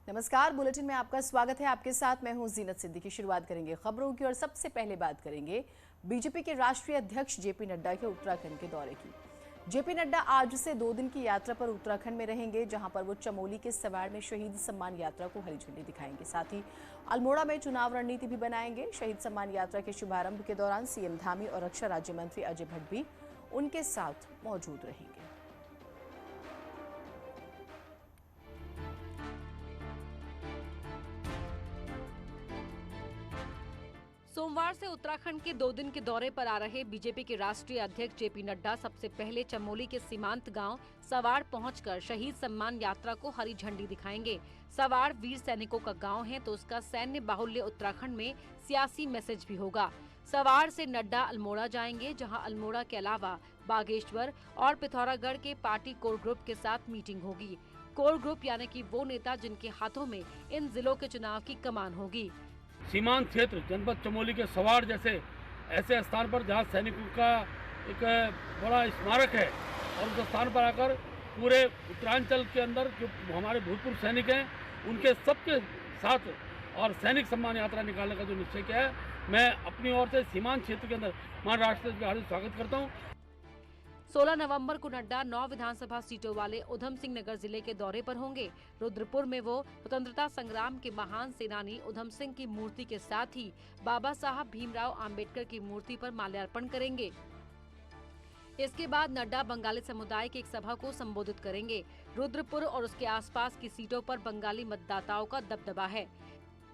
नमस्कार, बुलेटिन में आपका स्वागत है। आपके साथ मैं हूं जीनत सिद्दीकी। शुरुआत करेंगे खबरों की और सबसे पहले बात करेंगे बीजेपी के राष्ट्रीय अध्यक्ष जेपी नड्डा के उत्तराखंड के दौरे की। जेपी नड्डा आज से 2 दिन की यात्रा पर उत्तराखंड में रहेंगे, जहां पर वो चमोली के सवाड़ में शहीद सम्मान यात्रा को हरी झंडी दिखाएंगे। साथ ही अल्मोड़ा में चुनाव रणनीति भी बनाएंगे। शहीद सम्मान यात्रा के शुभारंभ के दौरान सीएम धामी और रक्षा राज्य मंत्री अजय भट्ट भी उनके साथ मौजूद रहेंगे। सोमवार से उत्तराखंड के 2 दिन के दौरे पर आ रहे बीजेपी के राष्ट्रीय अध्यक्ष जेपी नड्डा सबसे पहले चमोली के सीमांत गांव सवाड़ पहुंचकर शहीद सम्मान यात्रा को हरी झंडी दिखाएंगे। सवाड़ वीर सैनिकों का गांव है, तो उसका सैन्य बाहुल्य उत्तराखंड में सियासी मैसेज भी होगा। सवाड़ से नड्डा अल्मोड़ा जाएंगे, जहां अल्मोड़ा के अलावा बागेश्वर और पिथौरागढ़ के पार्टी कोर ग्रुप के साथ मीटिंग होगी। कोर ग्रुप यानी कि वो नेता जिनके हाथों में इन जिलों के चुनाव की कमान होगी। सीमांत क्षेत्र जनपद चमोली के सवाड़ जैसे ऐसे स्थान पर जहां सैनिकों का एक बड़ा स्मारक है, और उस स्थान पर आकर पूरे उत्तरांचल के अंदर जो हमारे भूतपूर्व सैनिक हैं उनके सबके साथ और सैनिक सम्मान यात्रा निकालने का जो निश्चय किया है, मैं अपनी ओर से सीमांत क्षेत्र के अंदर माननीय राष्ट्रपति का हार्दिक स्वागत करता हूँ। 16 नवंबर को नड्डा 9 विधानसभा सीटों वाले उधम सिंह नगर जिले के दौरे पर होंगे। रुद्रपुर में वो स्वतंत्रता संग्राम के महान सेनानी उधम सिंह की मूर्ति के साथ ही बाबा साहब भीमराव अंबेडकर की मूर्ति पर माल्यार्पण करेंगे। इसके बाद नड्डा बंगाली समुदाय की एक सभा को संबोधित करेंगे। रुद्रपुर और उसके आसपास की सीटों पर बंगाली मतदाताओं का दबदबा है।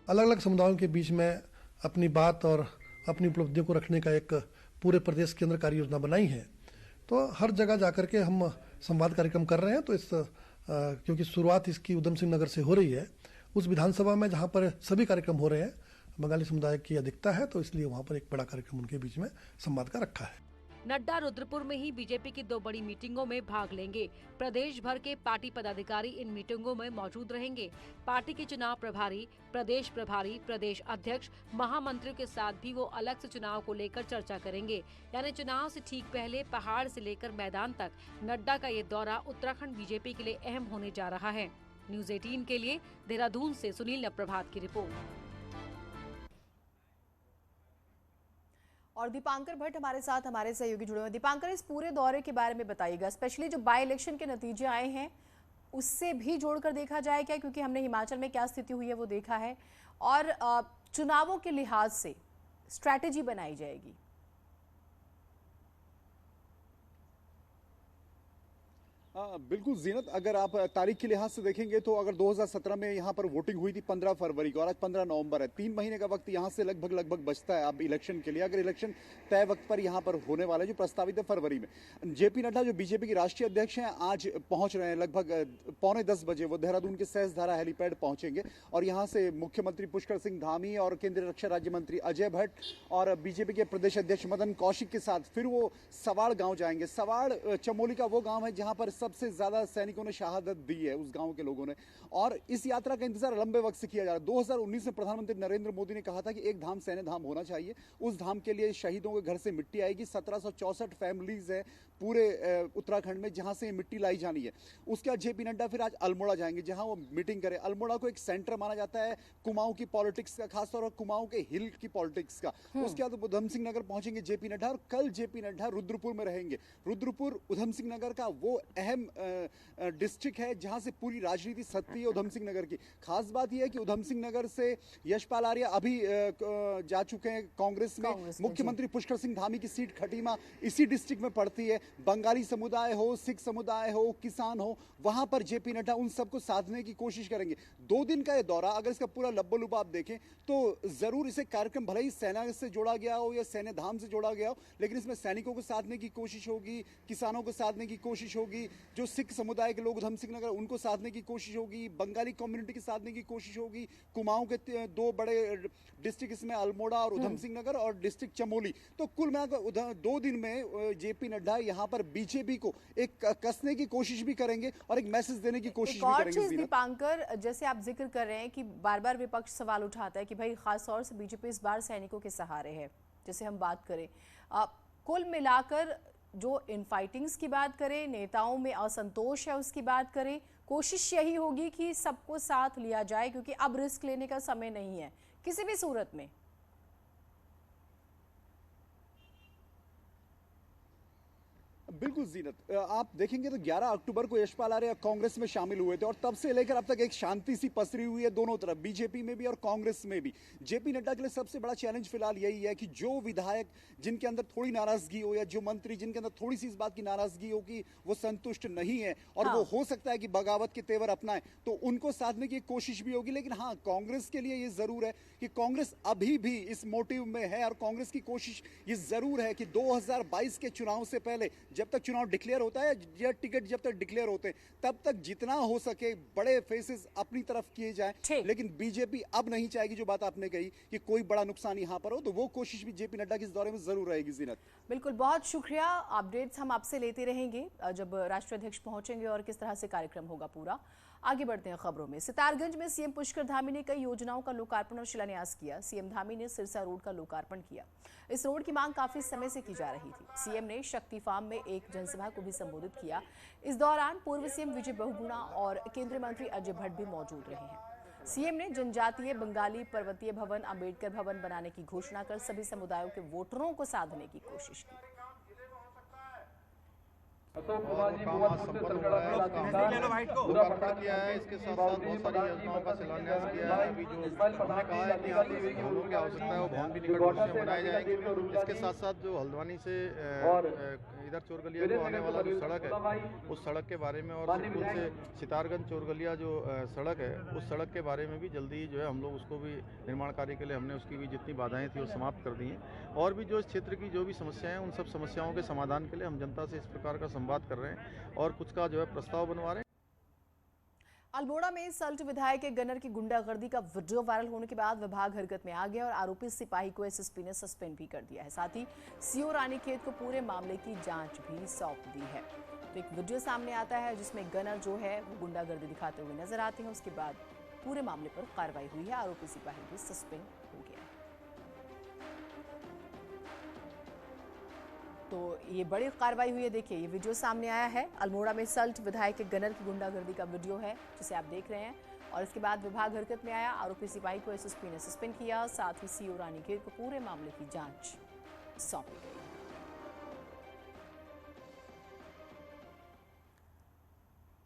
अलग अलग समुदायों के बीच में अपनी बात और अपनी उपलब्धियों को रखने का एक पूरे प्रदेश के अंदर कार्य योजना बनाई है, तो हर जगह जाकर के हम संवाद कार्यक्रम कर रहे हैं। तो इस क्योंकि शुरुआत इसकी उधम सिंह नगर से हो रही है, उस विधानसभा में जहां पर सभी कार्यक्रम हो रहे हैं, बंगाली समुदाय की अधिकता है, तो इसलिए वहां पर एक बड़ा कार्यक्रम उनके बीच में संवाद का रखा है। नड्डा रुद्रपुर में ही बीजेपी की 2 बड़ी मीटिंगों में भाग लेंगे। प्रदेश भर के पार्टी पदाधिकारी इन मीटिंगों में मौजूद रहेंगे। पार्टी के चुनाव प्रभारी, प्रदेश अध्यक्ष, महामंत्रियों के साथ भी वो अलग से चुनाव को लेकर चर्चा करेंगे। यानी चुनाव से ठीक पहले पहाड़ से लेकर मैदान तक नड्डा का ये दौरा उत्तराखंड बीजेपी के लिए अहम होने जा रहा है। न्यूज़ 18 के लिए देहरादून से सुनील प्रभात की रिपोर्ट। और दीपांकर भट्ट हमारे साथ हमारे सहयोगी जुड़े हुए हैं। दीपांकर, इस पूरे दौरे के बारे में बताइएगा, स्पेशली जो बाय इलेक्शन के नतीजे आए हैं उससे भी जोड़कर देखा जाए क्या, क्योंकि हमने हिमाचल में क्या स्थिति हुई है वो देखा है, और चुनावों के लिहाज से स्ट्रैटेजी बनाई जाएगी। बिल्कुल जीनत, अगर आप तारीख के लिहाज से देखेंगे तो अगर 2017 में यहाँ पर वोटिंग हुई थी 15 फरवरी को और आज 15 नवंबर है, 3 महीने का वक्त यहाँ से लगभग बचता है अब इलेक्शन के लिए। अगर इलेक्शन तय वक्त पर यहाँ पर होने वाला है जो प्रस्तावित है फरवरी में। जेपी नड्डा जो बीजेपी के राष्ट्रीय अध्यक्ष हैं आज पहुंच रहे हैं, लगभग 9:45 बजे वो देहरादून के सहसधारा हेलीपैड पहुंचेंगे और यहाँ से मुख्यमंत्री पुष्कर सिंह धामी और केंद्रीय रक्षा राज्य मंत्री अजय भट्ट और बीजेपी के प्रदेश अध्यक्ष मदन कौशिक के साथ फिर वो सवाड़ गाँव जाएंगे। सवाड़ चमोली का वो गाँव है जहाँ पर सबसे ज्यादा सैनिकों ने शहादत दी है उस गांव के लोगों ने, और इस यात्रा का इंतजार लंबे वक्त से किया जा रहा है। 2019 में प्रधानमंत्री नरेंद्र मोदी ने कहा था कि एक धाम सैन्य धाम होना चाहिए। उस धाम के लिए शहीदों के घर से मिट्टी आएगी। 1764 फैमिलीज है पूरे उत्तराखंड में जहां से मिट्टी लाई जानी है। उसके बाद जेपी नड्डा फिर आज अल्मोड़ा जाएंगे जहां वो मीटिंग करे। अल्मोड़ा को एक सेंटर माना जाता है कुमाऊं की पॉलिटिक्स का, खासतौर पर कुमाऊं के हिल की पॉलिटिक्स का। उसके बाद उधम सिंह नगर पहुंचेंगे जेपी नड्डा और कल जेपी नड्डा रुद्रपुर में रहेंगे। रुद्रपुर उधम सिंह नगर का वो अहम डिस्ट्रिक्ट है जहां से पूरी राजनीति सत्ती है उधम सिंह नगर की। खास बात यह है कि उधम सिंह नगर से यशपाल आर्या अभी जा चुके हैं कांग्रेस में। मुख्यमंत्री पुष्कर सिंह धामी की सीट खटीमा इसी डिस्ट्रिक्ट में पड़ती है। बंगाली समुदाय हो, सिख समुदाय हो, किसान हो, वहां पर जेपी नड्डा उन सबको साधने की कोशिश करेंगे। 2 दिन का यह दौरा, अगर इसका पूरा लब्बो-लुब्बा आप देखें तो जरूर इसे कार्यक्रम भले ही सेना से जोड़ा गया हो या सैन्य धाम से जोड़ा गया हो, लेकिन इसमें सैनिकों को साधने की कोशिश होगी, किसानों को साधने की कोशिश होगी, जो सिख समुदाय के लोग उधम सिंह नगर उनको साधने की कोशिश होगी, बंगाली कम्युनिटी के साधने की कोशिश होगी। कुमाऊं के 2 बड़े डिस्ट्रिक्ट इसमें अल्मोड़ा और उधम सिंह नगर और डिस्ट्रिक्ट चमोली। तो कुल मिलाकर 2 दिन में जेपी नड्डा यहाँ पर बीजेपी को एक कसने की कोशिश भी करेंगे और एक मैसेज देने की कोशिश भी करेंगे। दीपांकर, जैसे आप जिक्र कर रहे हैं कि बार बार विपक्ष सवाल उठाता है कि भाई खास तौर से बीजेपी इस बार सैनिकों के सहारे है, जैसे हम बात करें, कुल मिलाकर जो इनफाइटिंग्स की बात करें, नेताओं में असंतोष है उसकी बात करें, कोशिश यही होगी कि सबको साथ लिया जाए, क्योंकि अब रिस्क लेने का समय नहीं है किसी भी सूरत में। बिल्कुल जीनत, आप देखेंगे तो 11 अक्टूबर को यशपाल आर्य कांग्रेस में शामिल हुए थे और तब से लेकर अब तक एक शांति सी पसरी हुई है दोनों तरफ, बीजेपी में भी और कांग्रेस में भी। जेपी नड्डा के लिए सबसे बड़ा चैलेंज फिलहाल यही है कि जो विधायक जिनके अंदर थोड़ी नाराजगी हो या जो मंत्री जिनके अंदर थोड़ी सी इस बात की नाराजगी हो कि वो संतुष्ट नहीं है और वो हो सकता है कि बगावत के तेवर अपनाए, तो उनको साधने की कोशिश भी होगी। लेकिन हाँ, कांग्रेस के लिए ये जरूर है कि कांग्रेस अभी भी इस मोटिव में है और कांग्रेस की कोशिश ये जरूर है कि 2022 के चुनाव से पहले, जब तक चुनाव डिक्लेयर होता है या टिकट जब तक डिक्लेयर होते हैं, तब तक जितना हो सके बड़े फेसेस अपनी तरफ किए जाए। लेकिन बीजेपी अब नहीं चाहेगी, जो बात आपने कही, कि कोई बड़ा नुकसान यहां पर हो, तो वो कोशिश भी जेपी नड्डा के इस दौरे में जरूर रहेगी। जीनत, बिल्कुल, बहुत शुक्रिया। अपडेट्स हम आपसे लेते रहेंगे जब राष्ट्रीय अध्यक्ष पहुंचेंगे और किस तरह से कार्यक्रम होगा पूरा। आगे बढ़ते हैं खबरों में। सितारगंज में सीएम पुष्कर धामी ने कई योजनाओं का लोकार्पण और शिलान्यास किया। सीएम धामी ने सिरसा रोड का लोकार्पण किया। इस रोड की मांग काफी समय से की जा रही थी। सीएम ने शक्ति फार्म में एक जनसभा को भी संबोधित किया। इस दौरान पूर्व सीएम विजय बहुगुणा और केंद्रीय मंत्री अजय भट्ट भी मौजूद रहे हैं। सीएम ने जनजातीय, बंगाली, पर्वतीय भवन, अंबेडकर भवन बनाने की घोषणा कर सभी समुदायों के वोटरों को साधने की कोशिश की। लोकार्पण किया है, इसके साथ साथ बहुत सारी योजनाओं का शिलान्यास किया है। अभी जो हमने कहा है कि यहाँ भवनों की आवश्यकता है, वो भवन भी निकट भविष्य में बनाए जाएंगे। इसके साथ साथ जो हल्द्वानी से इधर चोरगलिया को आने वाला जो सड़क है, उस सड़क के बारे में, और सुखपुर से सितारगंज चोरगलिया जो सड़क है, उस सड़क के बारे में भी जल्दी जो है हम लोग उसको भी निर्माण कार्य के लिए हमने उसकी भी जितनी बाधाएं थी वो समाप्त कर दी हैं। और भी जो इस क्षेत्र की जो भी समस्याएं हैं, उन सब समस्याओं के समाधान के लिए हम जनता से इस प्रकार का संवाद कर रहे हैं और कुछ का जो है प्रस्ताव बनवा रहे हैं। अल्मोड़ा में सल्ट विधायक के गनर की गुंडागर्दी का वीडियो वायरल होने के बाद विभाग हरकत में आ गया और आरोपी सिपाही को एसएसपी ने सस्पेंड भी कर दिया है। साथ ही सीओ रानीखेत को पूरे मामले की जांच भी सौंप दी है। तो एक वीडियो सामने आता है जिसमें गनर जो है वो गुंडागर्दी दिखाते हुए नजर आते हैं। उसके बाद पूरे मामले पर कार्रवाई हुई है। आरोपी सिपाही भी सस्पेंड हो गया है। तो ये बड़ी कार्रवाई हुई है। देखिए, ये वीडियो सामने आया है। अल्मोड़ा में सल्ट विधायक के गनर की गुंडागर्दी का वीडियो है जिसे आप देख रहे हैं। और इसके बाद विभाग हरकत में आया। आरोपी सिपाही को एसएसपी ने सस्पेंड किया। साथ ही सीओ रानीखेत को पूरे मामले की जांच सौंपी गई।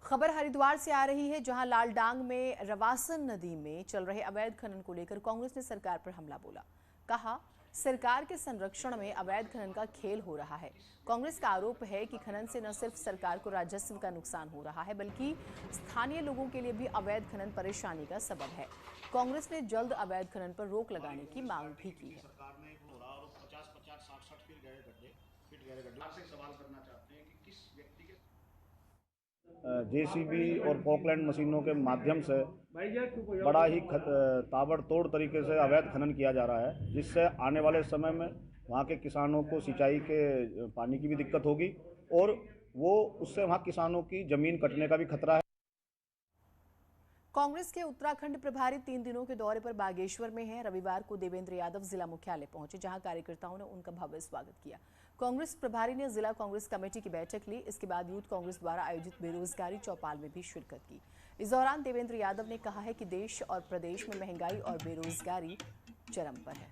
खबर हरिद्वार से आ रही है, जहां लालडांग में रवासन नदी में चल रहे अवैध खनन को लेकर कांग्रेस ने सरकार पर हमला बोला। कहा, सरकार के संरक्षण में अवैध खनन का खेल हो रहा है। कांग्रेस का आरोप है कि खनन से न सिर्फ सरकार को राजस्व का नुकसान हो रहा है, बल्कि स्थानीय लोगों के लिए भी अवैध खनन परेशानी का सबब है। कांग्रेस ने जल्द अवैध खनन पर रोक लगाने की मांग भी की है। सरकार ने 50-50, 60-60 फीट गहरे गड्ढे से सवाल करना चाहते हैं कि किस व्यक्ति के जेसीबी और पॉकलैंड मशीनों के माध्यम से बड़ा ही ताबड़तोड़ तरीके से अवैध खनन किया जा रहा है, जिससे आने वाले समय में वहाँ के किसानों को सिंचाई के पानी की भी दिक्कत होगी और वो उससे वहाँ किसानों की जमीन कटने का भी खतरा है। कांग्रेस के उत्तराखंड प्रभारी 3 दिनों के दौरे पर बागेश्वर में हैं। रविवार को देवेंद्र यादव जिला मुख्यालय पहुंचे, जहां कार्यकर्ताओं ने उनका भव्य स्वागत किया। कांग्रेस प्रभारी ने जिला कांग्रेस कमेटी की बैठक ली। इसके बाद यूथ कांग्रेस द्वारा आयोजित बेरोजगारी चौपाल में भी शिरकत की। इस दौरान देवेंद्र यादव ने कहा है कि देश और प्रदेश में महंगाई और बेरोजगारी चरम पर है।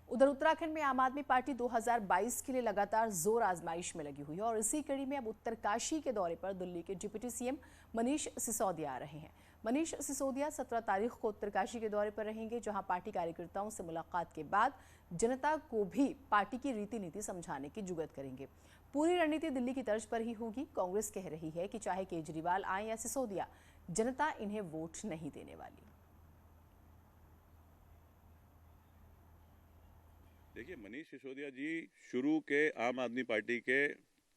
उधर उत्तराखंड में आम आदमी पार्टी 2022 के लिए लगातार जोर आजमाइश में लगी हुई है और इसी कड़ी में अब उत्तरकाशी के दौरे पर दिल्ली के डिप्टी सीएम मनीष सिसोदिया आ रहे हैं। मनीष सिसोदिया 17 तारीख को उत्तरकाशी के दौरे पर रहेंगे, जहां पार्टी कार्यकर्ताओं से मुलाकात के बाद जनता को भी पार्टी की रीति नीति समझाने की जुगत करेंगे। पूरी रणनीति दिल्ली की तर्ज पर ही होगी। कांग्रेस कह रही है कि चाहे केजरीवाल आए या सिसोदिया, जनता इन्हें वोट नहीं देने वाली। देखिए, मनीष सिसोदिया जी शुरू के आम आदमी पार्टी के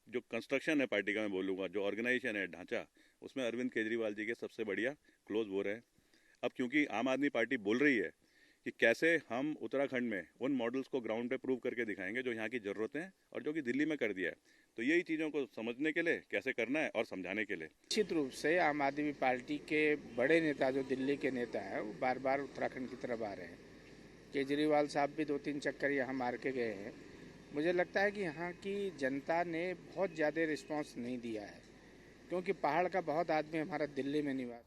जो कंस्ट्रक्शन है पार्टी का, मैं बोलूँगा जो ऑर्गेनाइजेशन है, ढांचा, उसमें अरविंद केजरीवाल जी के सबसे बढ़िया क्लोज वो रहे। अब क्योंकि आम आदमी पार्टी बोल रही है कि कैसे हम उत्तराखंड में उन मॉडल्स को ग्राउंड पे प्रूव करके दिखाएंगे जो यहाँ की ज़रूरतें हैं और जो कि दिल्ली में कर दिया है, तो यही चीज़ों को समझने के लिए कैसे करना है और समझाने के लिए निश्चित रूप से आम आदमी पार्टी के बड़े नेता जो दिल्ली के नेता हैं, वो बार बार उत्तराखंड की तरफ आ रहे हैं। केजरीवाल साहब भी 2-3 चक्कर यहाँ मार के गए हैं। मुझे लगता है कि यहाँ की जनता ने बहुत ज़्यादा रिस्पांस नहीं दिया है, क्योंकि पहाड़ का बहुत आदमी हमारा दिल्ली में निवास।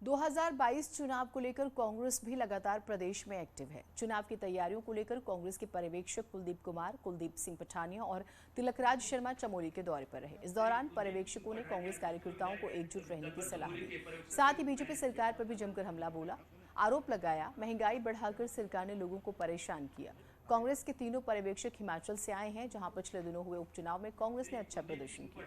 2022 चुनाव को लेकर कांग्रेस भी लगातार प्रदेश में एक्टिव है। चुनाव की तैयारियों को लेकर कांग्रेस के पर्यवेक्षक कुलदीप कुमार, कुलदीप सिंह पठानिया और तिलकराज शर्मा चमोली के दौरे पर रहे। इस दौरान पर्यवेक्षकों ने कांग्रेस कार्यकर्ताओं को एकजुट रहने की सलाह दी। साथ ही बीजेपी सरकार पर भी जमकर हमला बोला, आरोप लगाया महंगाई बढ़ाकर सरकार ने लोगों को परेशान किया। कांग्रेस के तीनों पर्यवेक्षक हिमाचल से आए हैं, जहां पिछले दिनों हुए उपचुनाव में कांग्रेस ने अच्छा प्रदर्शन किया।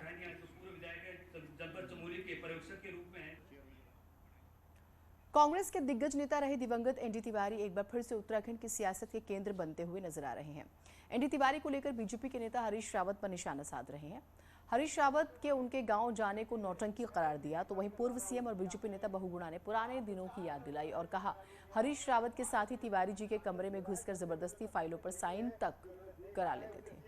कांग्रेस के दिग्गज नेता रहे दिवंगत एनडी तिवारी एक बार फिर से उत्तराखंड की सियासत के केंद्र बनते हुए नजर आ रहे हैं। एनडी तिवारी को लेकर बीजेपी के नेता हरीश रावत पर निशाना साध रहे हैं। हरीश रावत के उनके गांव जाने को नौटंकी करार दिया, तो वहीं पूर्व सीएम और बीजेपी नेता बहुगुणा ने पुराने दिनों की याद दिलाई और कहा हरीश रावत के साथ ही तिवारी जी के कमरे में घुसकर जबरदस्ती फाइलों पर साइन तक करा लेते थे।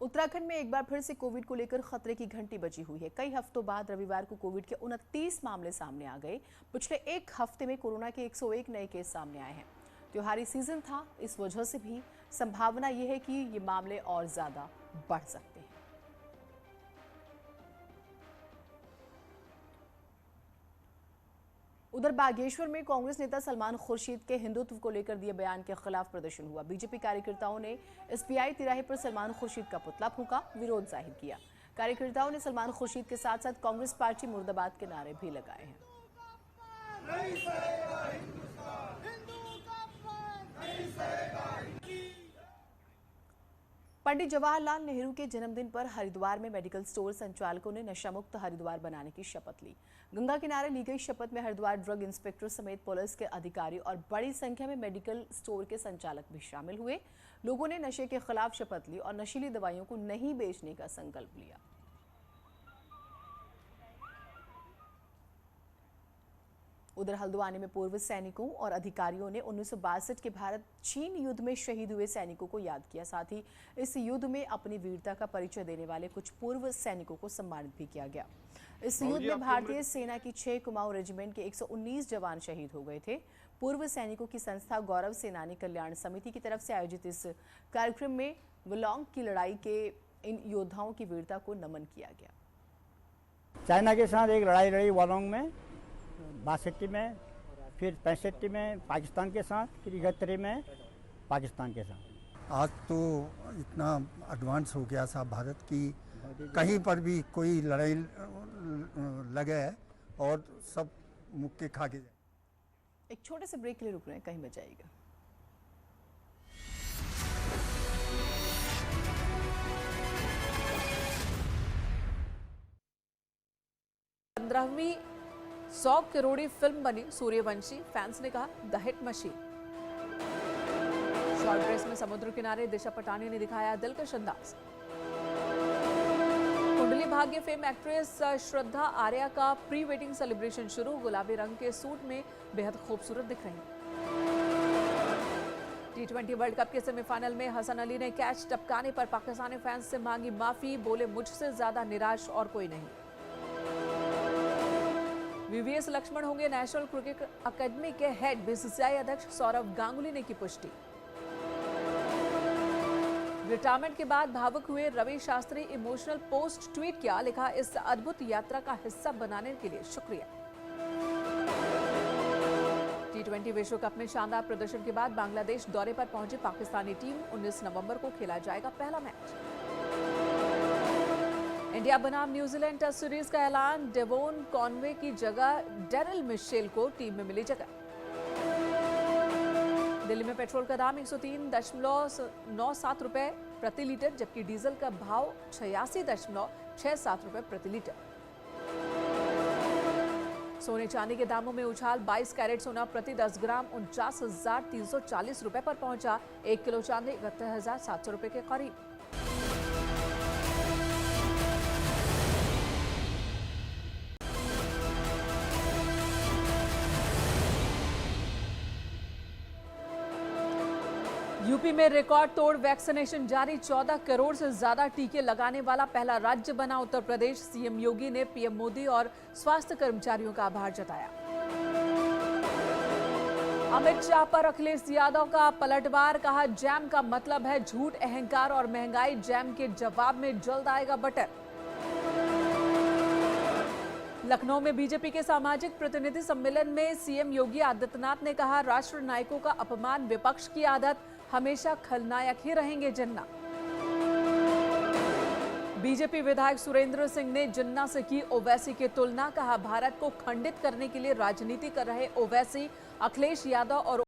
उत्तराखंड में एक बार फिर से कोविड को लेकर खतरे की घंटी बजी हुई है। कई हफ्तों बाद रविवार को कोविड के 29 मामले सामने आ गए। पिछले एक हफ्ते में कोरोना के 101 नए केस सामने आए हैं। त्योहारी सीजन था, इस वजह से भी संभावना यह है कि ये मामले और ज्यादा बढ़ सकते हैं। उधर बागेश्वर में कांग्रेस नेता सलमान खुर्शीद के हिंदुत्व को लेकर दिए बयान के खिलाफ प्रदर्शन हुआ। बीजेपी कार्यकर्ताओं ने एसबीआई तिराहे पर सलमान खुर्शीद का पुतला फूंका, विरोध जाहिर किया। कार्यकर्ताओं ने सलमान खुर्शीद के साथ साथ कांग्रेस पार्टी मुर्दाबाद के नारे भी लगाए हैं। पंडित जवाहरलाल नेहरू के जन्मदिन पर हरिद्वार में मेडिकल स्टोर संचालकों ने नशा मुक्त हरिद्वार बनाने की शपथ ली। गंगा किनारे ली गई शपथ में हरिद्वार ड्रग इंस्पेक्टर समेत पुलिस के अधिकारी और बड़ी संख्या में मेडिकल स्टोर के संचालक भी शामिल हुए। लोगों ने नशे के खिलाफ शपथ ली और नशीली दवाइयों को नहीं बेचने का संकल्प लिया। उधर हल्द्वानी में पूर्व सैनिकों और अधिकारियों ने 1962 के भारत चीन युद्ध में शहीद हुए सैनिकों को याद किया। साथ ही इस युद्ध में अपनी वीरता का परिचय देने वाले कुछ पूर्व सैनिकों को सम्मानित भी किया गया। इस युद्ध में भारतीय सेना की 6 कुमाऊं रेजिमेंट के 119 जवान शहीद हो गए थे। पूर्व सैनिकों की संस्था गौरव सेनानी कल्याण समिति की तरफ से आयोजित इस कार्यक्रम में वलोंग की लड़ाई के इन योद्धाओं की वीरता को नमन किया गया। चाइना के साथ एक लड़ाई लड़ी वलोंग में, 62 में, फिर 65 में पाकिस्तान के साथ, फिर 71 में पाकिस्तान के साथ। आज तो इतना एडवांस हो गया साहब भारत की, कहीं पर भी कोई लड़ाई लगे और सब मुक्के खा के जाए। एक छोटे से ब्रेक के लिए रुक रहे हैं, कहीं मत जाइएगा। 15वीं 100 करोड़ी फिल्म बनी सूर्यवंशी, फैंस ने कहा the hit machine. Short dress में समुद्र किनारे दिशा पटानी ने दिखाया दिलकश अंदाज। कुंडली भाग्य फेम एक्ट्रेस श्रद्धा आर्या का प्री वेडिंग सेलिब्रेशन शुरू। गुलाबी रंग के सूट में बेहद खूबसूरत दिख रही। T20 वर्ल्ड कप के सेमीफाइनल में हसन अली ने कैच टपकाने पर पाकिस्तानी फैंस से मांगी माफी। बोले मुझसे ज्यादा निराश और कोई नहीं। वीवीएस लक्ष्मण होंगे नेशनल क्रिकेट अकादमी के हेड। बीसीसीआई अध्यक्ष सौरव गांगुली ने की पुष्टि। रिटायरमेंट के बाद भावुक हुए Ravi Shastri, emotional post tweet किया। लिखा, इस अद्भुत यात्रा का हिस्सा बनाने के लिए शुक्रिया। T20 विश्व कप में शानदार प्रदर्शन के बाद बांग्लादेश दौरे पर पहुंची पाकिस्तानी टीम। 19 नवंबर को खेला जाएगा पहला मैच। इंडिया बनाम न्यूजीलैंड टेस्ट सीरीज का ऐलान। डेवोन कॉनवे की जगह डेरिल मिशेल को टीम में मिली जगह। दिल्ली में पेट्रोल का दाम 103.97 रुपए प्रति लीटर, जबकि डीजल का भाव 86.67 रुपए प्रति लीटर। सोने चांदी के दामों में उछाल। 22 कैरेट सोना प्रति 10 ग्राम 49,340 रुपए पर पहुंचा। 1 किलो चांदी 71,700 रुपए के करीब। यूपी में रिकॉर्ड तोड़ वैक्सीनेशन जारी। 14 करोड़ से ज्यादा टीके लगाने वाला पहला राज्य बना उत्तर प्रदेश। सीएम योगी ने पीएम मोदी और स्वास्थ्य कर्मचारियों का आभार जताया। अमित शाह पर अखिलेश यादव का पलटवार। कहा, जैम का मतलब है झूठ, अहंकार और महंगाई। जैम के जवाब में जल्द आएगा बटर। लखनऊ में बीजेपी के सामाजिक प्रतिनिधि सम्मेलन में सीएम योगी आदित्यनाथ ने कहा, राष्ट्र नायकों का अपमान विपक्ष की आदत, हमेशा खलनायक ही रहेंगे जिन्ना। बीजेपी विधायक सुरेंद्र सिंह ने जिन्ना से की ओवैसी की तुलना। कहा, भारत को खंडित करने के लिए राजनीति कर रहे ओवैसी, अखिलेश यादव और